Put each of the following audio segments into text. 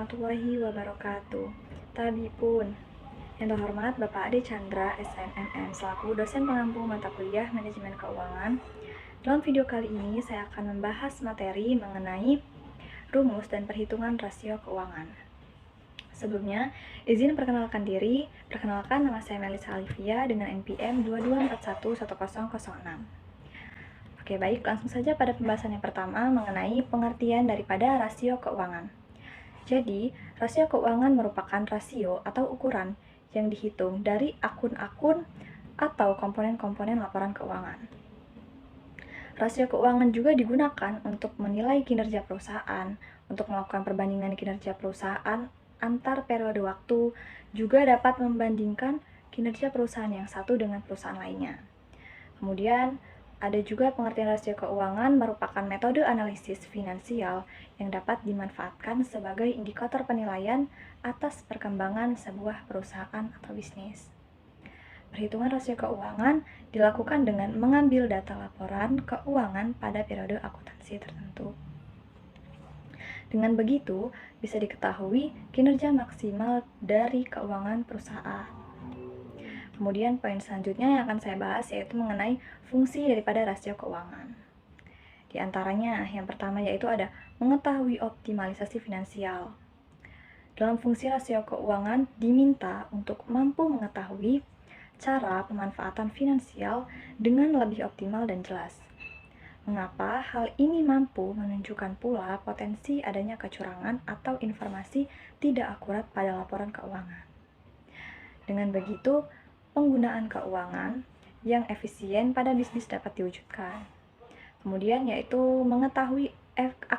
warahmatullahi wabarakatuh. Tabi pun. Yang terhormat Bapak Ade Chandra, SNMM, selaku dosen pengampu mata kuliah Manajemen Keuangan. Dalam video kali ini, saya akan membahas materi mengenai rumus dan perhitungan rasio keuangan. Sebelumnya, izin perkenalkan diri. Perkenalkan, nama saya Melisa Alivia dengan NPM 22411006. Oke, baik, langsung saja pada pembahasan yang pertama mengenai pengertian daripada rasio keuangan. Jadi, rasio keuangan merupakan rasio atau ukuran yang dihitung dari akun-akun atau komponen-komponen laporan keuangan. Rasio keuangan juga digunakan untuk menilai kinerja perusahaan, untuk melakukan perbandingan kinerja perusahaan antar periode waktu, juga dapat membandingkan kinerja perusahaan yang satu dengan perusahaan lainnya. Kemudian, ada juga pengertian rasio keuangan merupakan metode analisis finansial yang dapat dimanfaatkan sebagai indikator penilaian atas perkembangan sebuah perusahaan atau bisnis. Perhitungan rasio keuangan dilakukan dengan mengambil data laporan keuangan pada periode akuntansi tertentu. Dengan begitu, bisa diketahui kinerja maksimal dari keuangan perusahaan. Kemudian poin selanjutnya yang akan saya bahas yaitu mengenai fungsi daripada rasio keuangan. Di antaranya, yang pertama yaitu ada mengetahui optimalisasi finansial. Dalam fungsi rasio keuangan diminta untuk mampu mengetahui cara pemanfaatan finansial dengan lebih optimal dan jelas. Mengapa hal ini mampu menunjukkan pula potensi adanya kecurangan atau informasi tidak akurat pada laporan keuangan. Dengan begitu, penggunaan keuangan yang efisien pada bisnis dapat diwujudkan. Kemudian yaitu mengetahui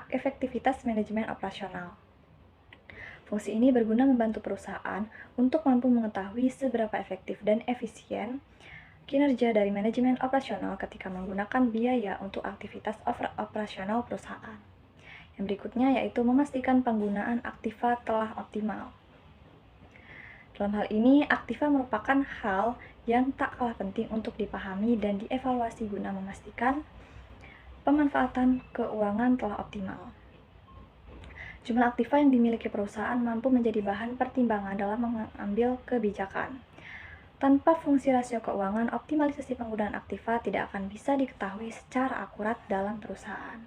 efektivitas manajemen operasional. Fungsi ini berguna membantu perusahaan untuk mampu mengetahui seberapa efektif dan efisien kinerja dari manajemen operasional ketika menggunakan biaya untuk aktivitas operasional perusahaan. Yang berikutnya yaitu memastikan penggunaan aktiva telah optimal. Dalam hal ini, aktiva merupakan hal yang tak kalah penting untuk dipahami dan dievaluasi guna memastikan pemanfaatan keuangan telah optimal. Jumlah aktiva yang dimiliki perusahaan mampu menjadi bahan pertimbangan dalam mengambil kebijakan. Tanpa fungsi rasio keuangan, optimalisasi penggunaan aktiva tidak akan bisa diketahui secara akurat dalam perusahaan.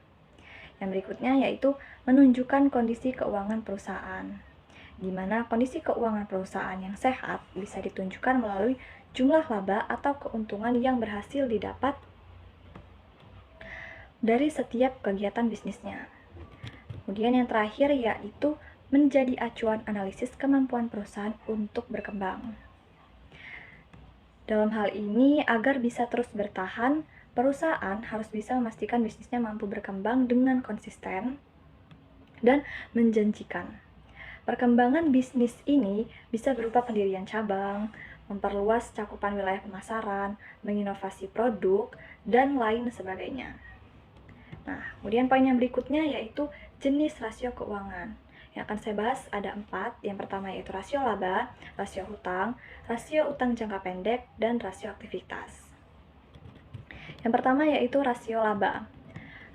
Yang berikutnya yaitu menunjukkan kondisi keuangan perusahaan, di mana kondisi keuangan perusahaan yang sehat bisa ditunjukkan melalui jumlah laba atau keuntungan yang berhasil didapat dari setiap kegiatan bisnisnya. Kemudian yang terakhir yaitu menjadi acuan analisis kemampuan perusahaan untuk berkembang. Dalam hal ini, agar bisa terus bertahan, perusahaan harus bisa memastikan bisnisnya mampu berkembang dengan konsisten dan menjanjikan. Perkembangan bisnis ini bisa berupa pendirian cabang, memperluas cakupan wilayah pemasaran, menginovasi produk, dan lain sebagainya. Nah, kemudian poin yang berikutnya yaitu jenis rasio keuangan. Yang akan saya bahas ada 4. Yang pertama yaitu rasio laba, rasio utang jangka pendek, dan rasio aktivitas. Yang pertama yaitu rasio laba.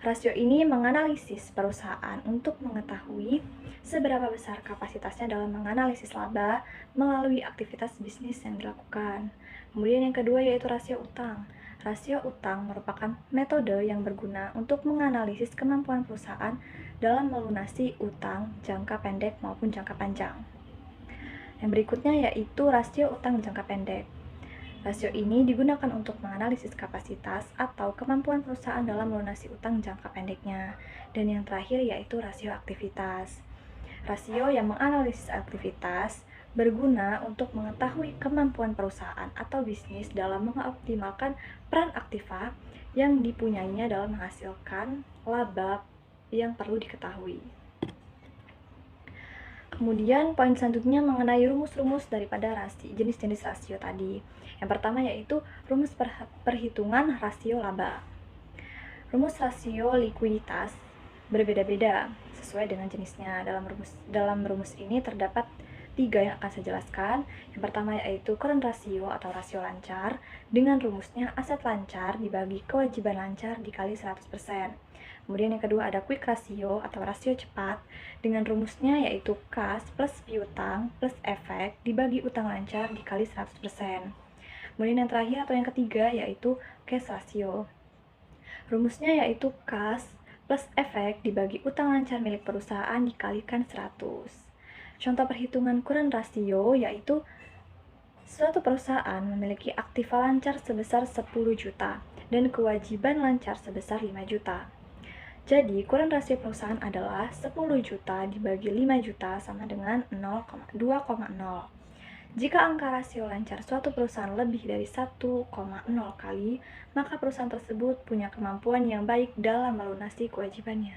Rasio ini menganalisis perusahaan untuk mengetahui seberapa besar kapasitasnya dalam menganalisis laba melalui aktivitas bisnis yang dilakukan. Kemudian yang kedua yaitu rasio utang. Rasio utang merupakan metode yang berguna untuk menganalisis kemampuan perusahaan dalam melunasi utang jangka pendek maupun jangka panjang. Yang berikutnya yaitu rasio utang jangka pendek. Rasio ini digunakan untuk menganalisis kapasitas atau kemampuan perusahaan dalam melunasi utang jangka pendeknya. Dan yang terakhir yaitu rasio aktivitas. Rasio yang menganalisis aktivitas berguna untuk mengetahui kemampuan perusahaan atau bisnis dalam mengoptimalkan peran aktiva yang dipunyainya dalam menghasilkan laba yang perlu diketahui. Kemudian poin selanjutnya mengenai rumus-rumus daripada jenis-jenis rasio tadi. Yang pertama yaitu rumus perhitungan rasio laba. Rumus rasio likuiditas berbeda-beda sesuai dengan jenisnya. Dalam rumus ini terdapat 3 yang akan saya jelaskan. Yang pertama yaitu current ratio atau rasio lancar dengan rumusnya aset lancar dibagi kewajiban lancar dikali 100%. Kemudian yang kedua ada quick ratio atau rasio cepat dengan rumusnya yaitu kas plus piutang plus efek dibagi utang lancar dikali 100%. Kemudian yang terakhir atau yang ketiga yaitu cash ratio. Rumusnya yaitu kas plus efek dibagi utang lancar milik perusahaan dikalikan 100. Contoh perhitungan current ratio yaitu suatu perusahaan memiliki aktiva lancar sebesar 10 juta dan kewajiban lancar sebesar 5 juta. Jadi, current rasio perusahaan adalah 10 juta dibagi 5 juta sama dengan 2,0. Jika angka rasio lancar suatu perusahaan lebih dari 1,0 kali, maka perusahaan tersebut punya kemampuan yang baik dalam melunasi kewajibannya.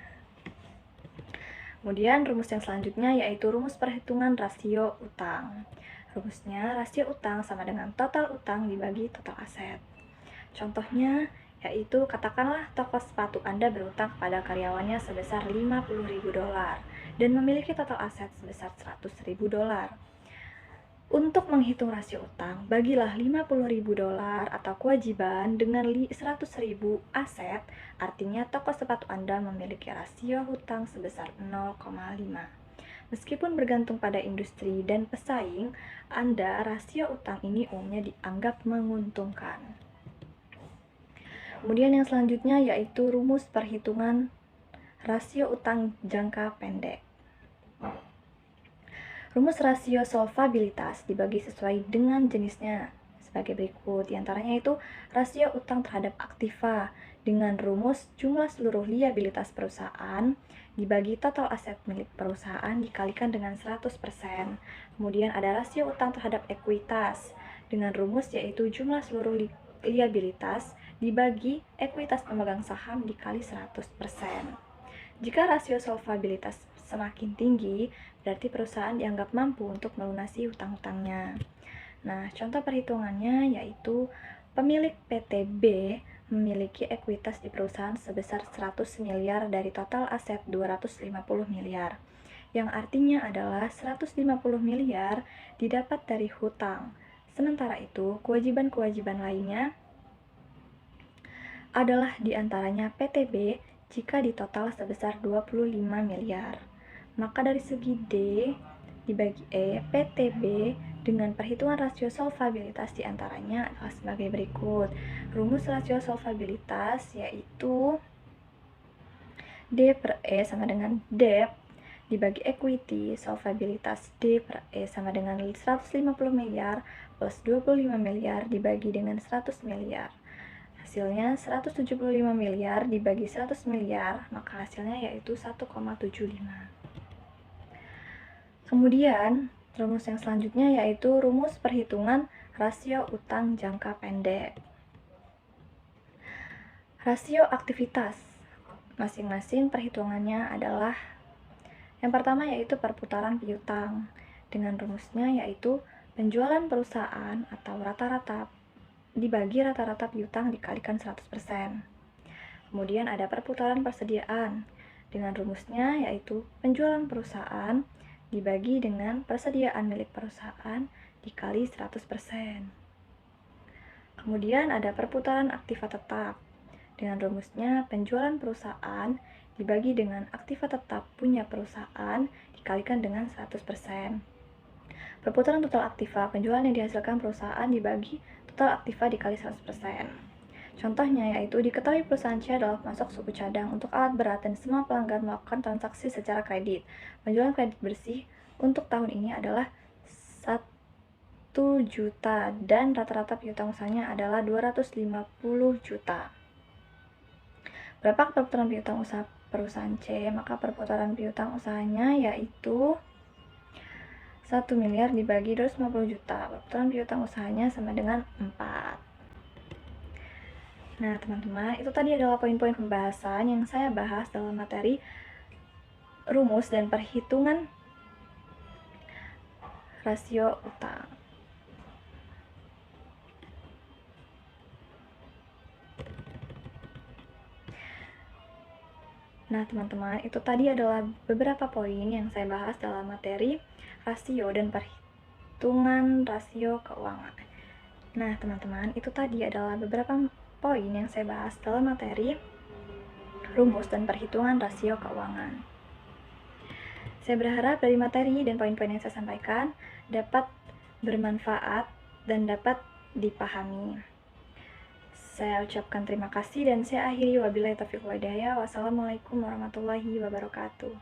Kemudian rumus yang selanjutnya yaitu rumus perhitungan rasio utang. Rumusnya rasio utang sama dengan total utang dibagi total aset. Contohnya yaitu katakanlah toko sepatu Anda berutang kepada karyawannya sebesar $50.000 dan memiliki total aset sebesar $100.000. Untuk menghitung rasio utang, bagilah $50.000 atau kewajiban dengan 100.000 aset, artinya toko sepatu Anda memiliki rasio hutang sebesar 0,5. Meskipun bergantung pada industri dan pesaing, rasio utang ini umumnya dianggap menguntungkan. Kemudian yang selanjutnya yaitu rumus perhitungan rasio utang jangka pendek. Rumus rasio solvabilitas dibagi sesuai dengan jenisnya sebagai berikut. Di antaranya itu rasio utang terhadap aktiva dengan rumus jumlah seluruh liabilitas perusahaan dibagi total aset milik perusahaan dikalikan dengan 100%. Kemudian ada rasio utang terhadap ekuitas dengan rumus yaitu jumlah seluruh liabilitas dibagi ekuitas pemegang saham dikali 100%. Jika rasio solvabilitas semakin tinggi, berarti perusahaan dianggap mampu untuk melunasi hutang-hutangnya. Nah, contoh perhitungannya yaitu pemilik PTB memiliki ekuitas di perusahaan sebesar 100 miliar dari total aset 250 miliar, yang artinya adalah 150 miliar didapat dari hutang. Sementara itu, kewajiban-kewajiban lainnya adalah diantaranya PTB jika ditotal sebesar 25 miliar. Maka dari segi D dibagi E, PTB dengan perhitungan rasio solvabilitas diantaranya adalah sebagai berikut. Rumus rasio solvabilitas yaitu D per E sama dengan debt dibagi equity, solvabilitas D per E sama dengan 150 miliar plus 25 miliar dibagi dengan 100 miliar. Hasilnya 175 miliar dibagi 100 miliar, maka hasilnya yaitu 1,75. Kemudian, rumus yang selanjutnya yaitu rumus perhitungan rasio utang jangka pendek. Rasio aktivitas masing-masing perhitungannya adalah yang pertama yaitu perputaran piutang dengan rumusnya yaitu penjualan perusahaan atau rata-rata dibagi rata-rata piutang dikalikan 100%. Kemudian ada perputaran persediaan dengan rumusnya yaitu penjualan perusahaan dibagi dengan persediaan milik perusahaan dikali 100%. Kemudian ada perputaran aktiva tetap dengan rumusnya penjualan perusahaan dibagi dengan aktiva tetap punya perusahaan dikalikan dengan 100%. Perputaran total aktiva penjualan yang dihasilkan perusahaan dibagi total aktiva dikali 100%. Contohnya yaitu diketahui perusahaan C adalah pemasok suku cadang untuk alat berat dan semua pelanggan melakukan transaksi secara kredit. Penjualan kredit bersih untuk tahun ini adalah 1 juta dan rata-rata piutang usahanya adalah 250 juta. Berapa perputaran piutang usaha perusahaan C? Maka perputaran piutang usahanya yaitu 1 miliar dibagi 250 juta. Perputaran piutang usahanya sama dengan 4. Nah, teman-teman, itu tadi adalah poin-poin pembahasan yang saya bahas dalam materi rumus dan perhitungan rasio utang. Nah, teman-teman, itu tadi adalah beberapa poin yang saya bahas dalam materi rasio dan perhitungan rasio keuangan. Nah, teman-teman, itu tadi adalah beberapa poin yang saya bahas dalam materi rumus dan perhitungan rasio keuangan. Saya berharap dari materi dan poin-poin yang saya sampaikan dapat bermanfaat dan dapat dipahami. Saya ucapkan terima kasih dan saya akhiri, wabillahi taufiq wal hidayah. Wassalamualaikum warahmatullahi wabarakatuh.